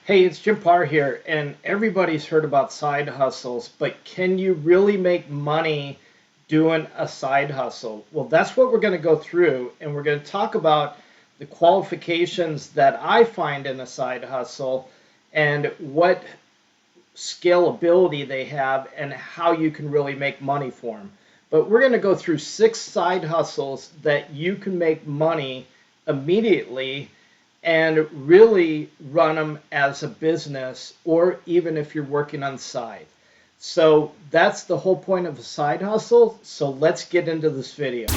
Hey, it's Jim Parr here, and everybody's heard about side hustles, but can you really make money doing a side hustle? Well, that's what we're going to go through, and we're going to talk about the qualifications that I find in a side hustle and what scalability they have and how you can really make money for them. But we're going to go through 6 side hustles that you can make money immediately and really run them as a business, or even if you're working on the side. So that's the whole point of a side hustle. So let's get into this video.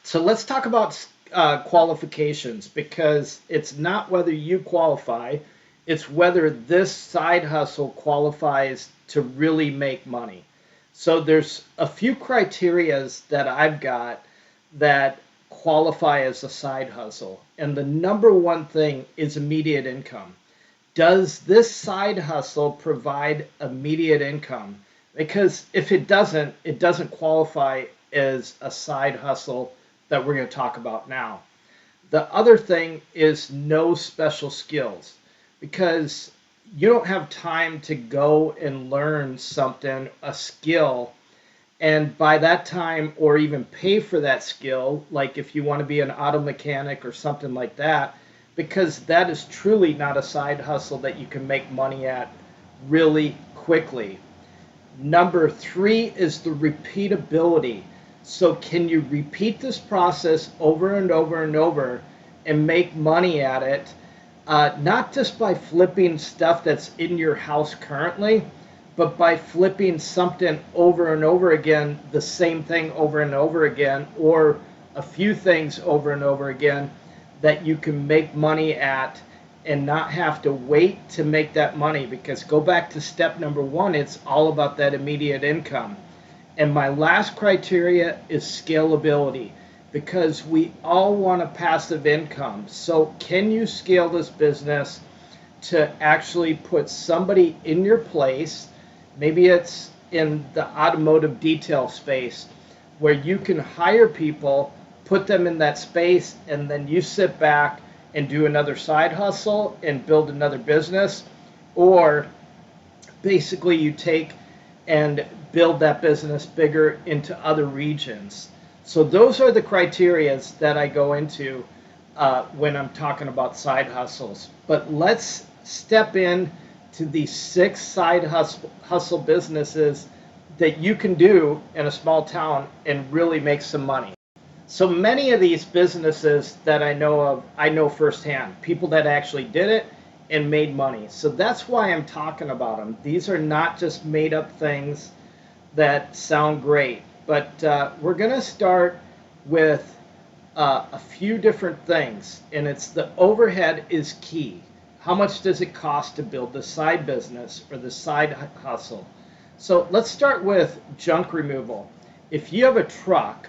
So let's talk about qualifications, because it's not whether you qualify, it's whether this side hustle qualifies to really make money. So there's a few criterias that I've got that qualify as a side hustle. And the number one thing is immediate income. Does this side hustle provide immediate income? Because if it doesn't qualify as a side hustle that we're going to talk about now. The other thing is no special skills, because you don't have time to go and learn something, a skill, and by that time, or even pay for that skill, like if you want to be an auto mechanic or something like that, because that is truly not a side hustle that you can make money at really quickly. Number 3 is the repeatability. So can you repeat this process over and over and over and make money at it? Not just by flipping stuff that's in your house currently, but by flipping something over and over again, the same thing over and over again, or a few things over and over again that you can make money at and not have to wait to make that money. Because go back to step number 1, it's all about that immediate income. And my last criteria is scalability, because we all want a passive income. So can you scale this business to actually put somebody in your place? Maybe it's in the automotive detail space, where you can hire people, put them in that space, and then you sit back and do another side hustle and build another business. Or basically you take and build that business bigger into other regions. So those are the criterias that I go into when I'm talking about side hustles. But let's step in to these 6 side hustle businesses that you can do in a small town and really make some money. So many of these businesses that I know of, I know firsthand, people that actually did it and made money. So that's why I'm talking about them. These are not just made up things that sound great, but we're going to start with a few different things, and it's the overhead is key. How much does it cost to build the side business or the side hustle? So let's start with junk removal. If you have a truck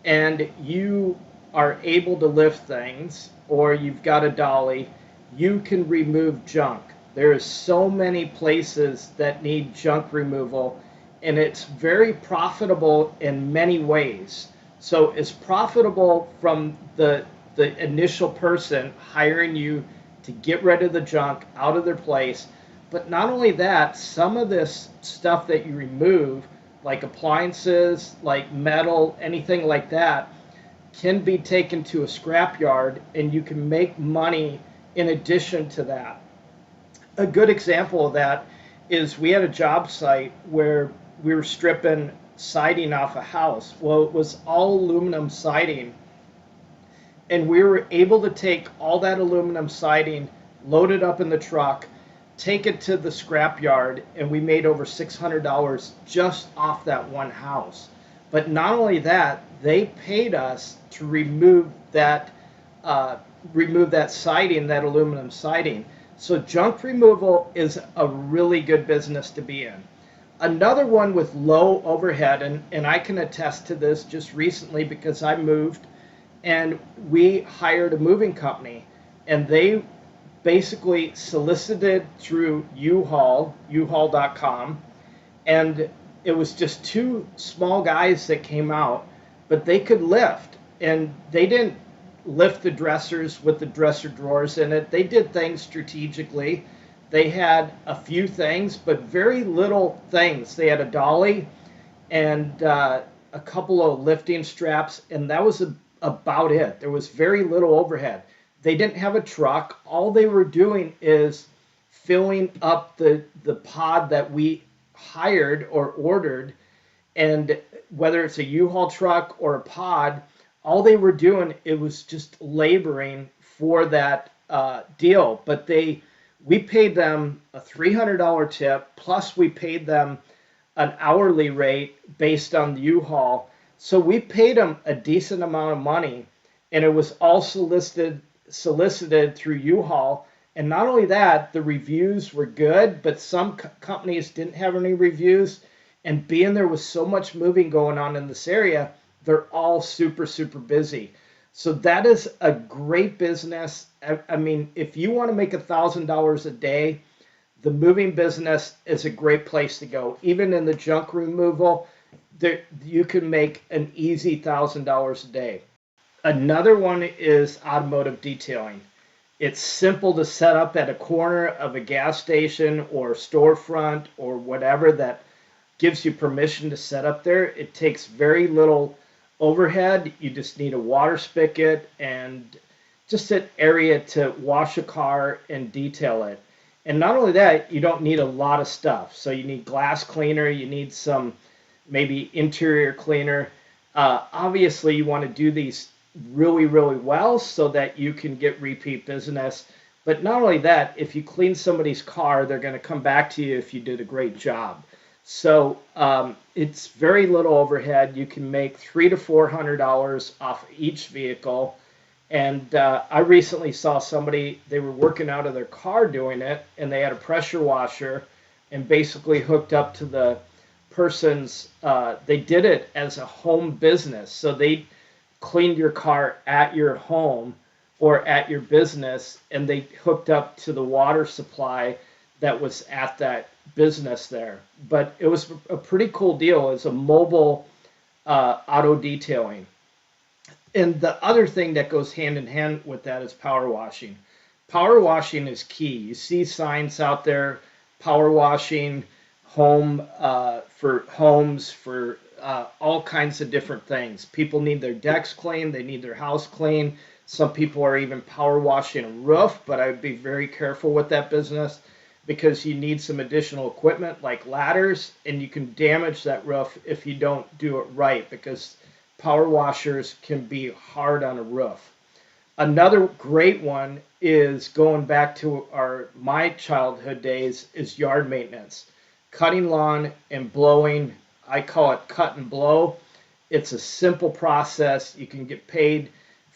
and you are able to lift things, or you've got a dolly, you can remove junk. There is so many places that need junk removal, and it's very profitable in many ways. So it's profitable from the initial person hiring you to get rid of the junk out of their place. But not only that, some of this stuff that you remove, like appliances, like metal, anything like that, can be taken to a scrapyard, and you can make money in addition to that. A good example of that is we had a job site where we were stripping siding off a house. Well, it was all aluminum siding, and we were able to take all that aluminum siding, load it up in the truck, take it to the scrapyard, and we made over $600 just off that one house. But not only that, they paid us to remove that siding, that aluminum siding. So junk removal is a really good business to be in. Another one with low overhead, and I can attest to this just recently because I moved and we hired a moving company, and they basically solicited through uhaul.com, and it was just 2 small guys that came out, but they could lift, and they didn't lift the dressers with the dresser drawers in it. They did things strategically. They had a few things, but very little things. They had a dolly and a couple of lifting straps, and that was about it. There was very little overhead. They didn't have a truck. All they were doing is filling up the pod that we hired or ordered, and whether it's a U-Haul truck or a pod, all they were doing, it was just laboring for that deal. But we paid them a $300 tip, plus we paid them an hourly rate based on the U-Haul. So we paid them a decent amount of money, and it was all solicited through U-Haul. And not only that, the reviews were good, but some companies didn't have any reviews. And being there was so much moving going on in this area, they're all super, super busy. So that is a great business. I mean, if you want to make $1,000 a day, the moving business is a great place to go. Even in the junk removal, you can make an easy $1,000 a day. Another one is automotive detailing. It's simple to set up at a corner of a gas station or storefront or whatever that gives you permission to set up there. It takes very little overhead. You just need a water spigot and just an area to wash a car and detail it. And not only that, you don't need a lot of stuff. So you need glass cleaner, you need some maybe interior cleaner. Obviously, you want to do these really, really well so that you can get repeat business. But not only that, if you clean somebody's car, they're going to come back to you if you did a great job. So it's very little overhead. You can make $300 to $400 off each vehicle. And I recently saw somebody, they were working out of their car doing it, and they had a pressure washer and basically hooked up to the person's, they did it as a home business. So they cleaned your car at your home or at your business, and they hooked up to the water supply that was at that business there. But it was a pretty cool deal. It's a mobile auto detailing. And the other thing that goes hand in hand with that is power washing. Power washing is key. You see signs out there, power washing, for homes, for all kinds of different things. People need their decks cleaned. They need their house cleaned. Some people are even power washing a roof, but I would be very careful with that business because you need some additional equipment like ladders, and you can damage that roof if you don't do it right because power washers can be hard on a roof. Another great one is going back to my childhood days is yard maintenance. Cutting lawn and blowing, I call it cut and blow. It's a simple process. You can get paid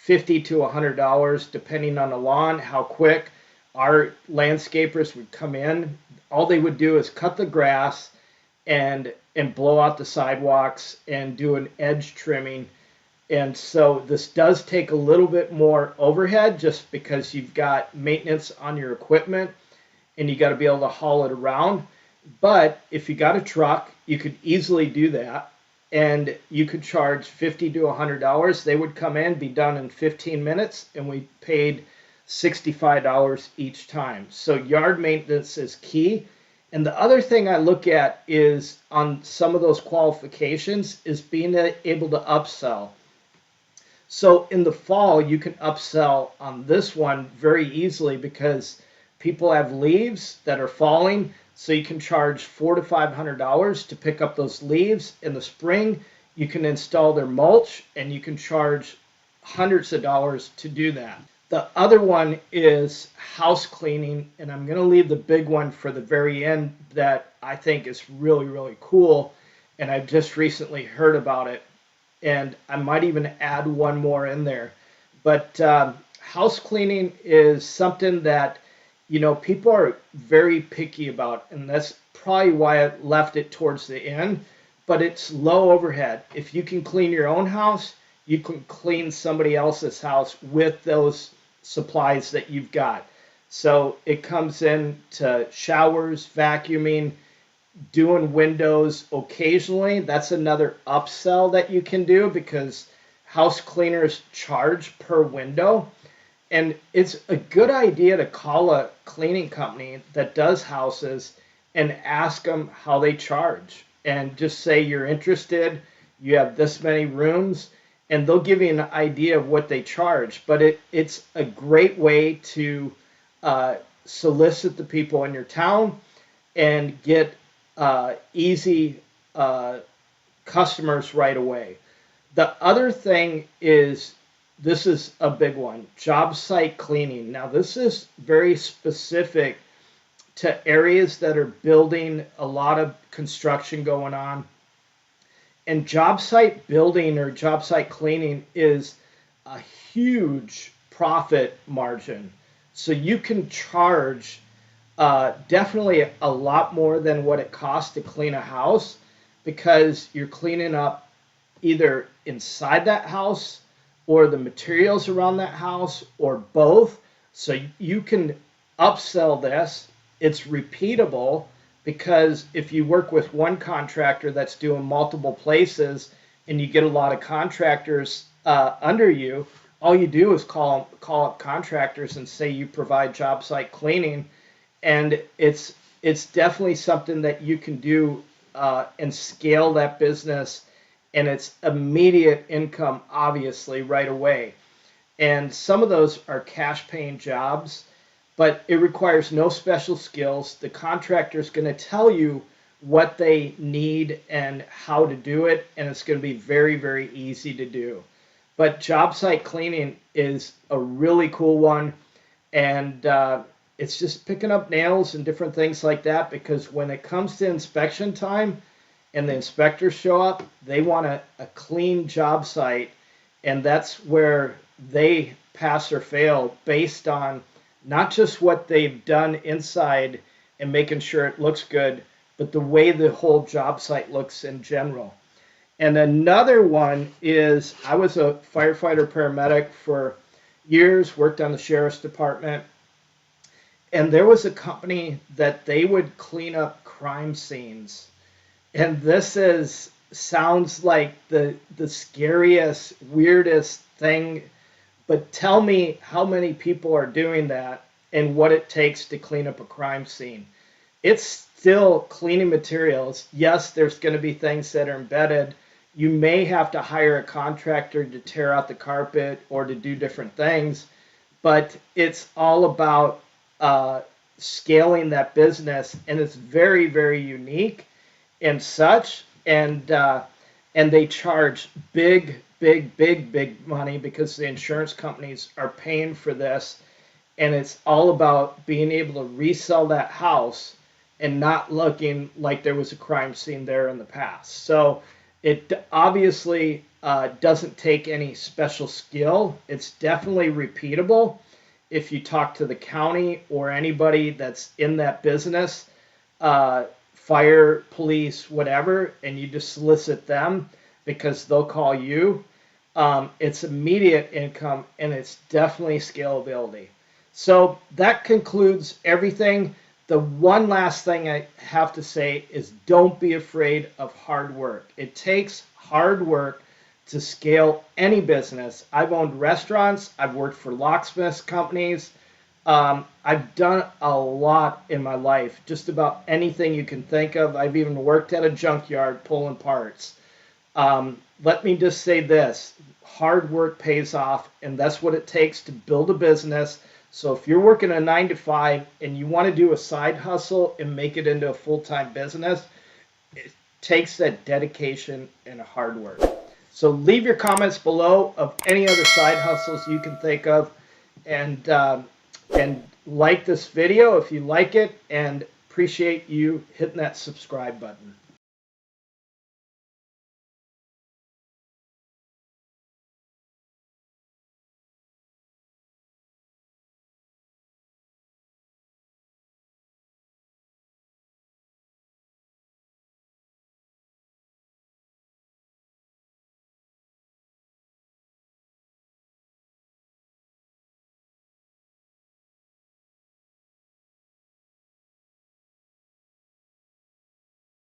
$50 to $100 depending on the lawn, how quick. Our landscapers would come in. All they would do is cut the grass and blow out the sidewalks and do an edge trimming. And so this does take a little bit more overhead just because you've got maintenance on your equipment and you got to be able to haul it around. But if you got a truck, you could easily do that, and you could charge $50 to $100. They would come in, be done in 15 minutes, and we paid $65 each time. So yard maintenance is key. And the other thing I look at is on some of those qualifications is being able to upsell. So in the fall, you can upsell on this one very easily because people have leaves that are falling. So you can charge $400 to $500 to pick up those leaves. In the spring, you can install their mulch, and you can charge hundreds of dollars to do that. The other one is house cleaning, and I'm going to leave the big one for the very end that I think is really, really cool, and I've just recently heard about it, and I might even add one more in there. But house cleaning is something that people are very picky about, and that's probably why I left it towards the end, but it's low overhead. If you can clean your own house, you can clean somebody else's house with those supplies that you've got. So it comes in to showers, vacuuming, doing windows occasionally. That's another upsell that you can do because house cleaners charge per window. And it's a good idea to call a cleaning company that does houses and ask them how they charge. And just say you're interested, you have this many rooms, and they'll give you an idea of what they charge. But it's a great way to solicit the people in your town and get easy customers right away. The other thing is, this is a big one, job site cleaning. Now, this is very specific to areas that are building, a lot of construction going on. And job site building or job site cleaning is a huge profit margin. So you can charge definitely a lot more than what it costs to clean a house, because you're cleaning up either inside that house or the materials around that house or both. So you can upsell this. It's repeatable, because if you work with one contractor that's doing multiple places and you get a lot of contractors under you, all you do is call up contractors and say you provide job site cleaning. And it's definitely something that you can do and scale that business, and it's immediate income, obviously, right away. And some of those are cash paying jobs, but it requires no special skills. The contractor is going to tell you what they need and how to do it, and it's going to be very, very easy to do. But job site cleaning is a really cool one, and it's just picking up nails and different things like that, because when it comes to inspection time and the inspectors show up, they want a clean job site, and that's where they pass or fail based on not just what they've done inside and making sure it looks good, but the way the whole job site looks in general. And another one is, I was a firefighter paramedic for years, worked on the sheriff's department, and there was a company that they would clean up crime scenes. And this sounds like the scariest, weirdest thing, but tell me how many people are doing that and what it takes to clean up a crime scene. It's still cleaning materials. Yes, there's going to be things that are embedded. You may have to hire a contractor to tear out the carpet or to do different things, but it's all about scaling that business, and it's very, very unique and such. And they charge big money, because the insurance companies are paying for this, and it's all about being able to resell that house and not looking like there was a crime scene there in the past. So it obviously doesn't take any special skill. It's definitely repeatable if you talk to the county or anybody that's in that business, fire, police, whatever, and you just solicit them, because they'll call you. It's immediate income, and it's definitely scalability. So that concludes everything. The one last thing I have to say is, don't be afraid of hard work. It takes hard work to scale any business. I've owned restaurants. I've worked for locksmiths companies. I've done a lot in my life, just about anything you can think of. I've even worked at a junkyard pulling parts. Let me just say this, hard work pays off, and that's what it takes to build a business. So if you're working a 9-to-5 and you want to do a side hustle and make it into a full-time business, it takes that dedication and hard work. So leave your comments below of any other side hustles you can think of, and like this video if you like it, and appreciate you hitting that subscribe button.